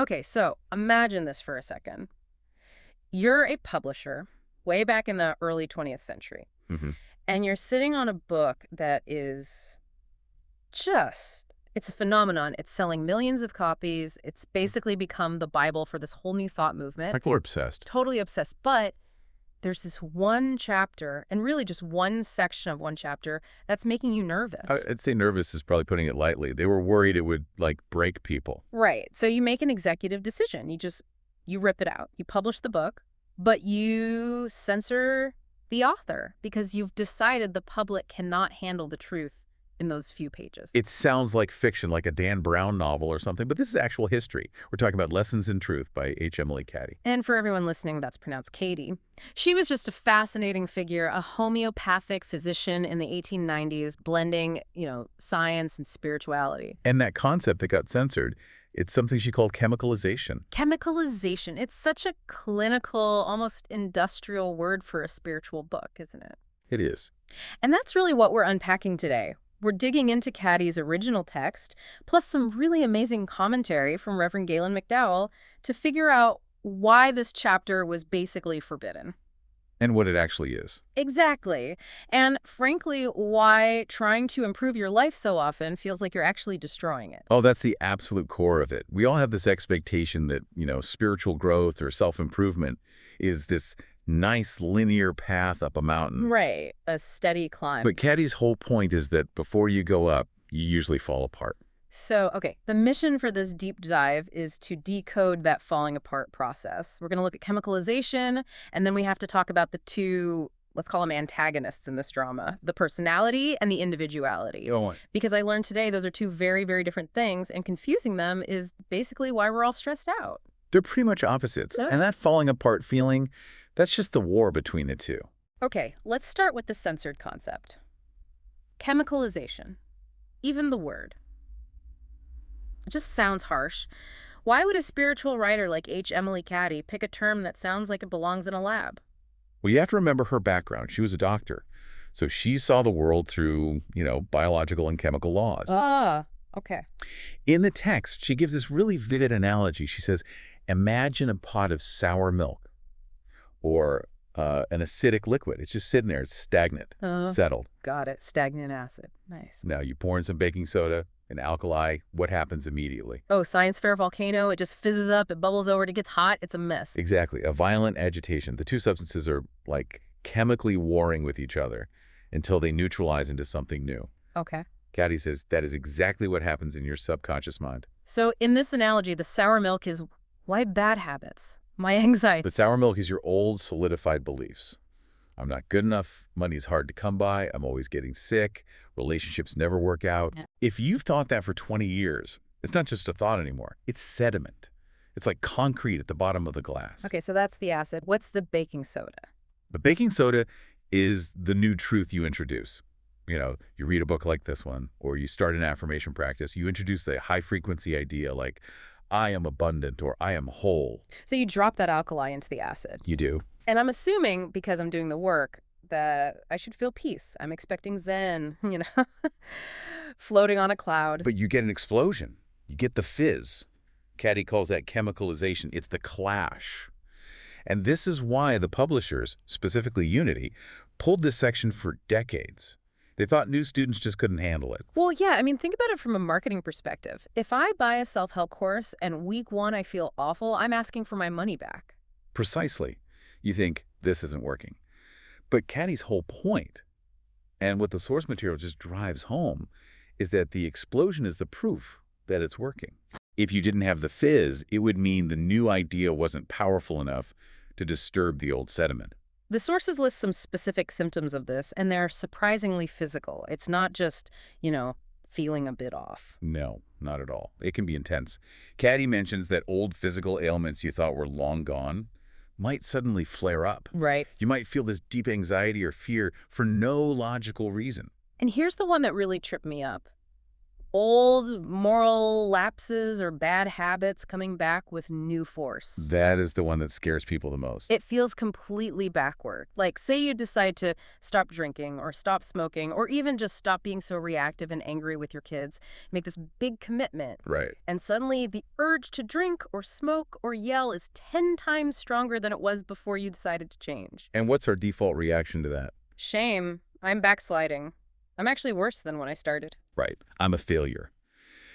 Okay, so imagine this for a second. You're a publisher way back in the early 20th century, Hmm. and you're sitting on a book that is just, it's a phenomenon. It's selling millions of copies. It's basically become the Bible for this whole new thought movement. People are obsessed. Totally obsessed. But there's this one chapter, and really just one section of one chapter, that's making you nervous. I'd say nervous is probably putting it lightly. They were worried it would, like, break people. Right. So you make an executive decision. You rip it out. You publish the book, but you censor the author because you've decided the public cannot handle the truth in those few pages. It sounds like fiction, like a Dan Brown novel or something, but this is actual history. We're talking about Lessons in Truth by H. Emilie Cady. And for everyone listening, that's pronounced Katie. She was just a fascinating figure, a homeopathic physician in the 1890s, blending, science and spirituality. And that concept that got censored, it's something she called chemicalization. Chemicalization. It's such a clinical, almost industrial word for a spiritual book, isn't it? It is. And that's really what we're unpacking today. We're digging into Cady's original text, plus some really amazing commentary from Reverend Gaylon McDowell to figure out why this chapter was basically forbidden. And what it actually is. Exactly. And frankly, why trying to improve your life so often feels like you're actually destroying it. Oh, that's the absolute core of it. We all have this expectation that, spiritual growth or self-improvement is this nice linear path up a mountain. Right. A steady climb. But Cady's whole point is that before you go up, you usually fall apart. So, okay, the mission for this deep dive is to decode that falling apart process. We're going to look at chemicalization, and then we have to talk about the two, let's call them antagonists in this drama, the personality and the individuality. Oh, Because I learned today those are two very, very different things, and confusing them is basically why we're all stressed out. they're pretty much opposites. Yeah. And that falling apart feeling, that's just the war between the two. Okay, let's start with the censored concept. Chemicalization. Even the word. It just sounds harsh. Why would a spiritual writer like H. Emilie Cady pick a term that sounds like it belongs in a lab? Well, you have to remember her background. She was a doctor. So she saw the world through, biological and chemical laws. Ah, okay. In the text, she gives this really vivid analogy. She says, imagine a pot of sour milk or an acidic liquid. It's just sitting there. It's stagnant, settled. Got it. Stagnant acid. Nice. Now, you pour in some baking soda, an alkali, what happens immediately? Oh, science fair volcano. It just fizzes up. It bubbles over. It gets hot. It's a mess. Exactly. A violent agitation. The two substances are like chemically warring with each other until they neutralize into something new. Okay. Cady says that is exactly what happens in your subconscious mind. So in this analogy, the sour milk is why bad habits? My anxiety. The sour milk is your old solidified beliefs. I'm not good enough. Money's hard to come by. I'm always getting sick. Relationships never work out. Yeah. If you've thought that for 20 years, it's not just a thought anymore. It's sediment. It's like concrete at the bottom of the glass. Okay, so that's the acid. What's the baking soda? But baking soda is the new truth you introduce. You read a book like this one, or you start an affirmation practice. You introduce a high-frequency idea like, I am abundant, or I am whole. So you drop that alkali into the acid. You do. And I'm assuming, because I'm doing the work, that I should feel peace. I'm expecting Zen, floating on a cloud. But you get an explosion. You get the fizz. Cady calls that chemicalization. It's the clash. And this is why the publishers, specifically Unity, pulled this section for decades. They thought new students just couldn't handle it. Well, yeah, think about it from a marketing perspective. If I buy a self-help course and week one I feel awful, I'm asking for my money back. Precisely. You think, this isn't working. But Cady's whole point, and what the source material just drives home, is that the explosion is the proof that it's working. If you didn't have the fizz, it would mean the new idea wasn't powerful enough to disturb the old sediment. The sources list some specific symptoms of this, and they're surprisingly physical. It's not just, feeling a bit off. No, not at all. It can be intense. Cady mentions that old physical ailments you thought were long gone might suddenly flare up. Right. You might feel this deep anxiety or fear for no logical reason. And here's the one that really tripped me up. Old moral lapses or bad habits coming back with new force. That is the one that scares people the most. It feels completely backward. Like, say you decide to stop drinking or stop smoking or even just stop being so reactive and angry with your kids, make this big commitment. Right. And suddenly the urge to drink or smoke or yell is 10 times stronger than it was before you decided to change. And what's our default reaction to that? Shame. I'm backsliding. I'm actually worse than when I started. Right. I'm a failure.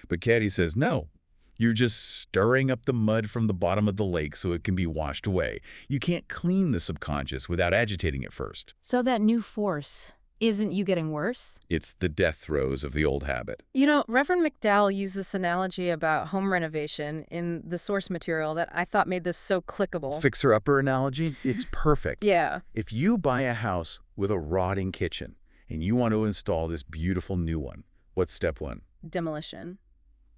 But Cady says, no. You're just stirring up the mud from the bottom of the lake so it can be washed away. You can't clean the subconscious without agitating it first. So that new force isn't you getting worse? It's the death throes of the old habit. You know, Reverend McDowell used this analogy about home renovation in the source material that I thought made this so clickable. Fixer-upper analogy? It's perfect. Yeah. If you buy a house with a rotting kitchen and you want to install this beautiful new one, what's step one? Demolition.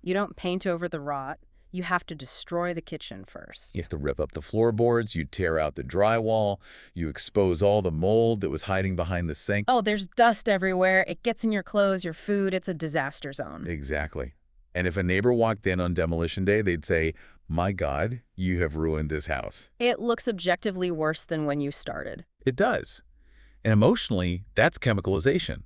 You don't paint over the rot. You have to destroy the kitchen first. You have to rip up the floorboards, you tear out the drywall, you expose all the mold that was hiding behind the sink. Oh, there's dust everywhere. It gets in your clothes, your food. It's a disaster zone. Exactly. And if a neighbor walked in on demolition day, they'd say, "My God, you have ruined this house." It looks objectively worse than when you started. It does. And emotionally, that's chemicalization.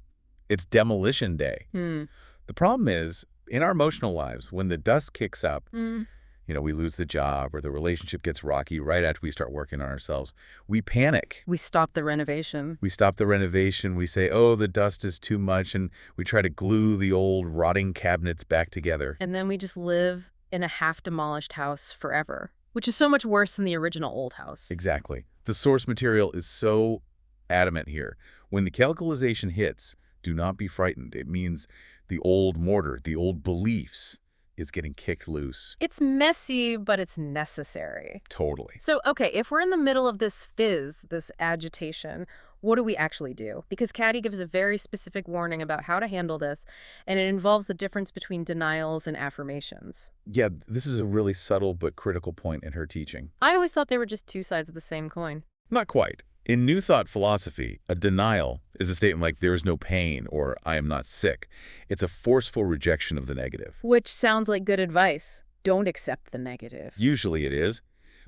It's demolition day. The problem is, in our emotional lives, when the dust kicks up, we lose the job or the relationship gets rocky right after we start working on ourselves, we panic. We stop the renovation. We stop the renovation. We say, oh, the dust is too much, and we try to glue the old rotting cabinets back together. And then we just live in a half-demolished house forever, which is so much worse than the original old house. Exactly. The source material is so adamant here. When the chemicalization hits, do not be frightened. It means the old mortar, the old beliefs, is getting kicked loose. It's messy, but it's necessary. Totally. So, okay, if we're in the middle of this fizz, this agitation, what do we actually do? Because Cady gives a very specific warning about how to handle this, and it involves the difference between denials and affirmations. Yeah, this is a really subtle but critical point in her teaching. I always thought they were just two sides of the same coin. Not quite. In New Thought philosophy, a denial is a statement like there is no pain or I am not sick. It's a forceful rejection of the negative. Which sounds like good advice. Don't accept the negative. Usually it is.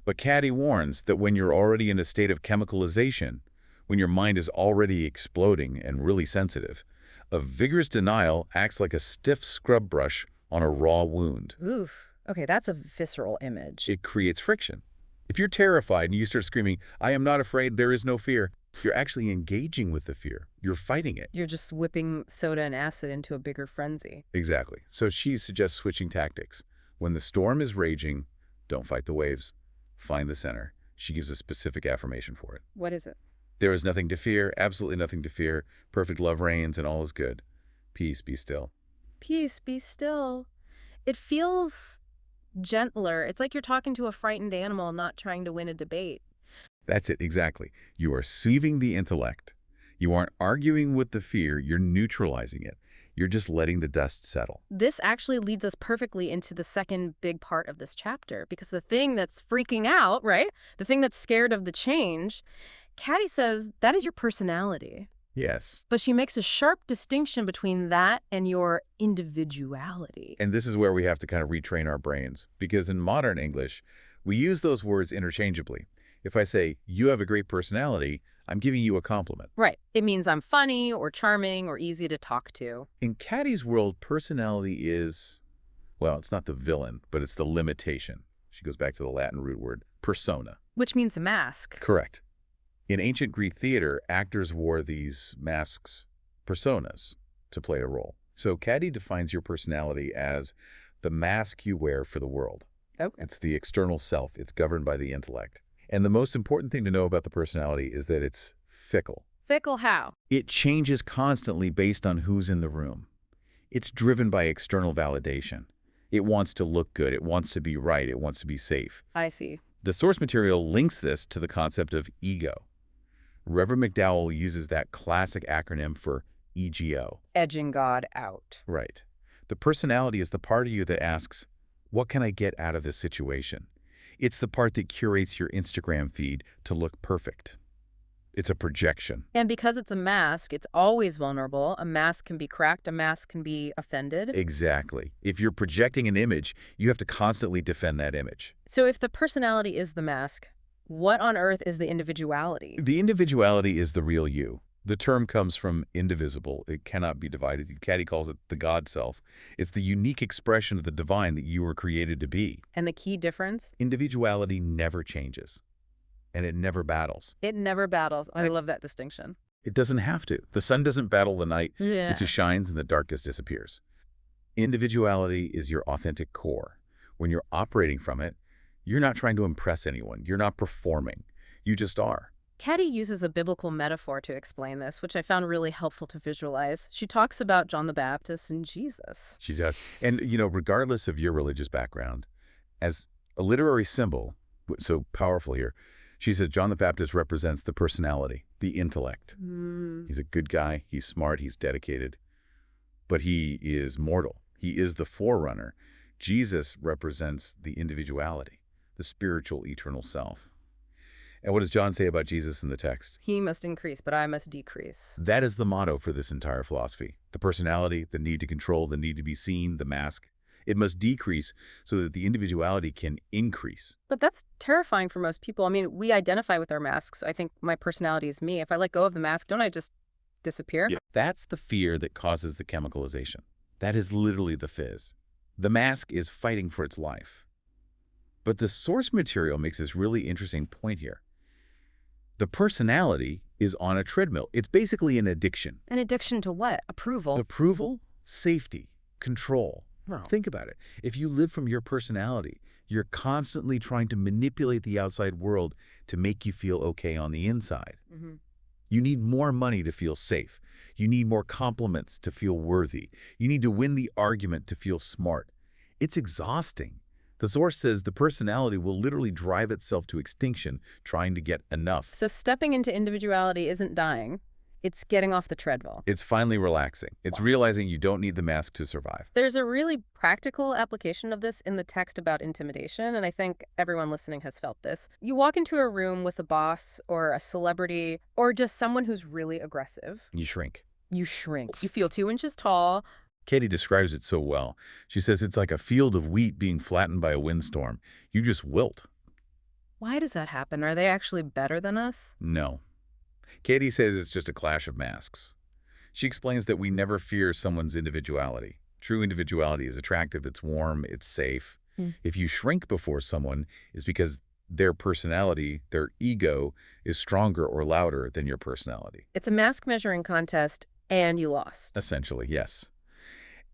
But Cady warns that when you're already in a state of chemicalization, when your mind is already exploding and really sensitive, a vigorous denial acts like a stiff scrub brush on a raw wound. Oof. Okay, that's a visceral image. It creates friction. If you're terrified and you start screaming, I am not afraid, there is no fear, you're actually engaging with the fear. You're fighting it. You're just whipping soda and acid into a bigger frenzy. Exactly. So she suggests switching tactics. When the storm is raging, don't fight the waves. Find the center. She gives a specific affirmation for it. What is it? There is nothing to fear, absolutely nothing to fear. Perfect love reigns and all is good. Peace, be still. Peace, be still. It feels gentler. It's like you're talking to a frightened animal, not trying to win a debate. That's it, exactly. You are soothing the intellect. You aren't arguing with the fear, you're neutralizing it. You're just letting the dust settle. This actually leads us perfectly into the second big part of this chapter, because the thing that's freaking out, right? The thing that's scared of the change, Cady says that is your personality. Yes. But she makes a sharp distinction between that and your individuality. And this is where we have to kind of retrain our brains, because in modern English, we use those words interchangeably. If I say, you have a great personality, I'm giving you a compliment. Right. It means I'm funny or charming or easy to talk to. In Cady's world, personality is, well, it's not the villain, but it's the limitation. She goes back to the Latin root word, persona. Which means a mask. Correct. In ancient Greek theater, actors wore these masks, personas, to play a role. So Cady defines your personality as the mask you wear for the world. Okay. It's the external self. It's governed by the intellect. And the most important thing to know about the personality is that it's fickle. Fickle how? It changes constantly based on who's in the room. It's driven by external validation. It wants to look good. It wants to be right. It wants to be safe. I see. The source material links this to the concept of ego. Reverend McDowell uses that classic acronym for EGO. Edging God out. Right. The personality is the part of you that asks, what can I get out of this situation? It's the part that curates your Instagram feed to look perfect. It's a projection. And because it's a mask, it's always vulnerable. A mask can be cracked. A mask can be offended. Exactly. If you're projecting an image, you have to constantly defend that image. So if the personality is the mask, what on earth is the individuality? The individuality is the real you. The term comes from indivisible. It cannot be divided. Cady calls it the God self. It's the unique expression of the divine that you were created to be. And the key difference? Individuality never changes, and it never battles. It never battles. I love that distinction. It doesn't have to. The sun doesn't battle the night. Yeah. It just shines and the darkness disappears. Individuality is your authentic core. When you're operating from it, you're not trying to impress anyone. You're not performing. You just are. Cady uses a biblical metaphor to explain this, which I found really helpful to visualize. She talks about John the Baptist and Jesus. She does. And, regardless of your religious background, as a literary symbol, so powerful here, she said John the Baptist represents the personality, the intellect. He's a good guy. He's smart. He's dedicated. But he is mortal. He is the forerunner. Jesus represents the individuality, the spiritual eternal self. And what does John say about Jesus in the text? He must increase, but I must decrease. That is the motto for this entire philosophy. The personality, the need to control, the need to be seen, the mask. It must decrease so that the individuality can increase. But that's terrifying for most people. I mean, we identify with our masks. I think my personality is me. If I let go of the mask, don't I just disappear? Yeah. That's the fear that causes the chemicalization. That is literally the fizz. The mask is fighting for its life. But the source material makes this really interesting point here. The personality is on a treadmill. It's basically an addiction. An addiction to what? Approval. Approval, safety, control. Oh. Think about it. If you live from your personality, you're constantly trying to manipulate the outside world to make you feel okay on the inside. You need more money to feel safe. You need more compliments to feel worthy. You need to win the argument to feel smart. It's exhausting. The source says the personality will literally drive itself to extinction trying to get enough. So stepping into individuality isn't dying. It's getting off the treadmill. It's finally relaxing. It's realizing you don't need the mask to survive. There's a really practical application of this in the text about intimidation, and I think everyone listening has felt this. You walk into a room with a boss or a celebrity or just someone who's really aggressive. You shrink. You shrink. You feel 2 inches tall. Cady describes it so well. She says it's like a field of wheat being flattened by a windstorm. You just wilt. Why does that happen? Are they actually better than us? No. Cady says it's just a clash of masks. She explains that we never fear someone's individuality. True individuality is attractive, it's warm, it's safe. If you shrink before someone, it's because their personality, their ego, is stronger or louder than your personality. It's a mask measuring contest, and you lost. Essentially, yes.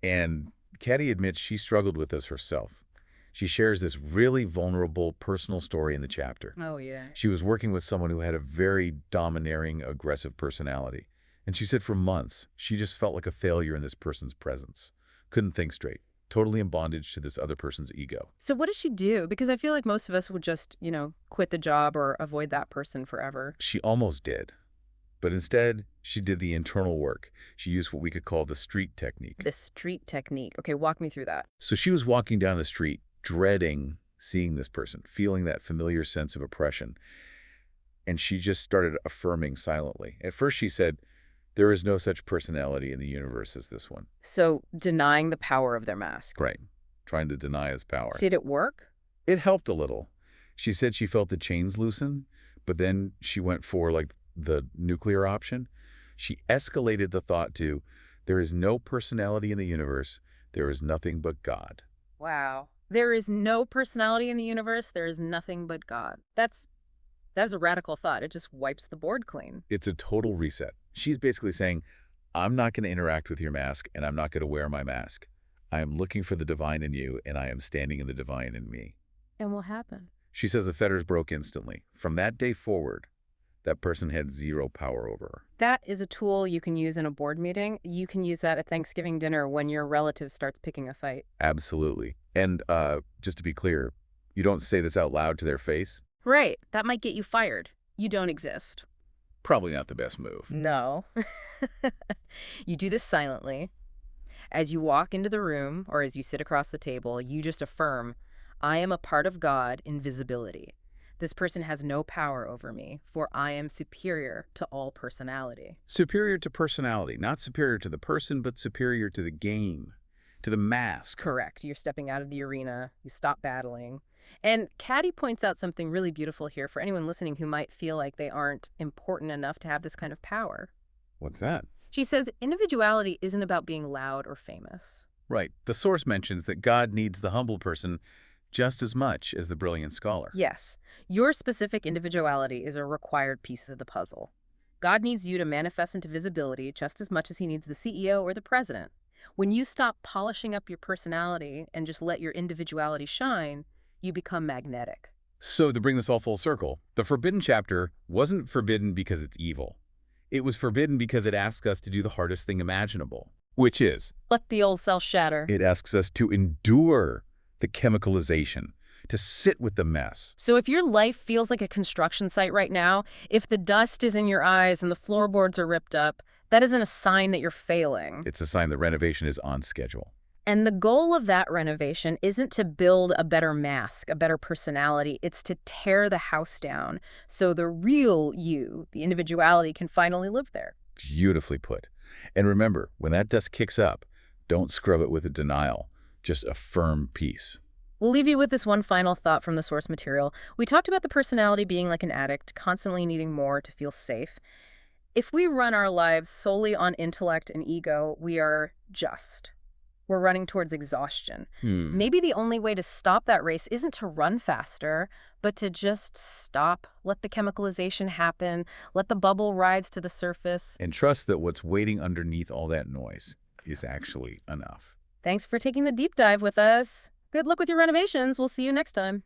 And Cady admits she struggled with this herself. She shares this really vulnerable personal story in the chapter. Oh, yeah. She was working with someone who had a very domineering, aggressive personality. And she said for months, she just felt like a failure in this person's presence. Couldn't think straight. Totally in bondage to this other person's ego. So what does she do? Because I feel like most of us would just, quit the job or avoid that person forever. She almost did. But instead, she did the internal work. She used what we could call the street technique. The street technique. Okay, walk me through that. So she was walking down the street, dreading seeing this person, feeling that familiar sense of oppression. And she just started affirming silently. At first she said, there is no such personality in the universe as this one. So denying the power of their mask. Right. Trying to deny his power. Did it work? It helped a little. She said she felt the chains loosen, but then she went for the nuclear option. She escalated the thought to, there is no personality in the universe. There is nothing but God. Wow. There is no personality in the universe. There is nothing but God. That's a radical thought. It just wipes the board clean. It's a total reset. She's basically saying, I'm not going to interact with your mask, and I'm not going to wear my mask. I am looking for the divine in you, and I am standing in the divine in me. And what happened? She says the fetters broke instantly. From that day forward, that person had zero power over her. That is a tool you can use in a board meeting. You can use that at Thanksgiving dinner when your relative starts picking a fight. Absolutely. And just to be clear, you don't say this out loud to their face. Right. That might get you fired. You don't exist. Probably not the best move. No. You do this silently. As you walk into the room or as you sit across the table, you just affirm, I am a part of God in visibility. This person has no power over me, for I am superior to all personality. Superior to personality, not superior to the person, but superior to the game, to the mask. Correct. You're stepping out of the arena. You stop battling. And Cady points out something really beautiful here for anyone listening who might feel like they aren't important enough to have this kind of power. What's that? She says individuality isn't about being loud or famous. Right. The source mentions that God needs the humble person just as much as the brilliant scholar. Yes, your specific individuality is a required piece of the puzzle. God needs you to manifest into visibility just as much as he needs the CEO or the president. When you stop polishing up your personality and just let your individuality shine, you become magnetic. So to bring this all full circle, the forbidden chapter wasn't forbidden because it's evil. It was forbidden because it asks us to do the hardest thing imaginable, which is, Let the old self shatter. it asks us to endure the chemicalization, to sit with the mess. So if your life feels like a construction site right now, if the dust is in your eyes and the floorboards are ripped up, that isn't a sign that you're failing. It's a sign that renovation is on schedule. And the goal of that renovation isn't to build a better mask, a better personality. It's to tear the house down so the real you, the individuality, can finally live there. Beautifully put. And remember, when that dust kicks up, don't scrub it with a denial, just a firm peace. We'll leave you with this one final thought from the source material. We talked about the personality being like an addict, constantly needing more to feel safe. If we run our lives solely on intellect and ego, we are just. We're running towards exhaustion. Maybe the only way to stop that race isn't to run faster, but to just stop, let the chemicalization happen, let the bubble rise to the surface. And trust that what's waiting underneath all that noise is actually enough. Thanks for taking the deep dive with us. Good luck with your renovations. We'll see you next time.